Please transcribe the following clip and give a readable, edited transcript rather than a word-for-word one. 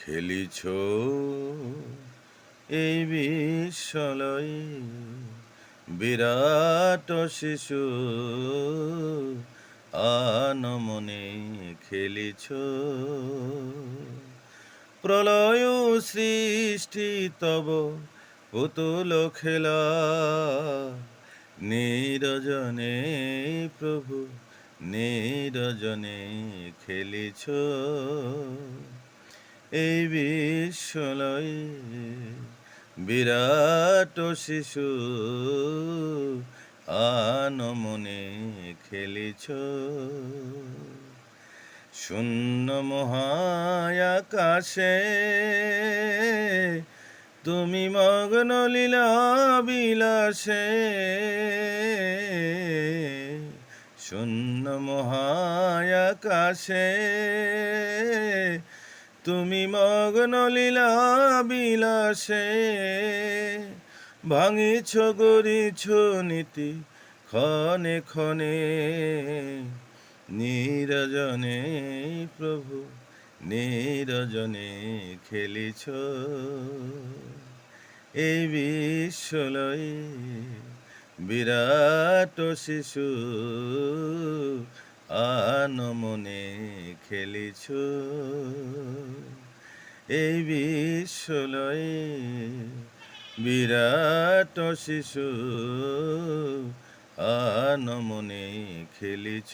খেলিছ এই বিশ্বলয়ে বিরাট শিশু আনমনে খেলিছ প্রলয় সৃষ্টি তব পুতুল খেলা নিরজনে প্রভু নিরজনে খেলিছ এই বিশ্বলয়ে বিরাট শিশু আনমনে খেলিছ শূন্য মহায়াকাশে তুমি মগ্ন লীলা বিলাসে শূন্য মহায়াকাশে তুমি মগ্ন লীলা বিলাসে ভাঙিছ গড়িছ নীতি ক্ষণে ক্ষণে নিরজনে প্রভু নিরজনে খেলিছ এই বিশ্বলয়ে বিরাট শিশু আনমনে খেলিছ এই বিশ্বলয়ে বিরাট শিশু আনমনে খেলিছ।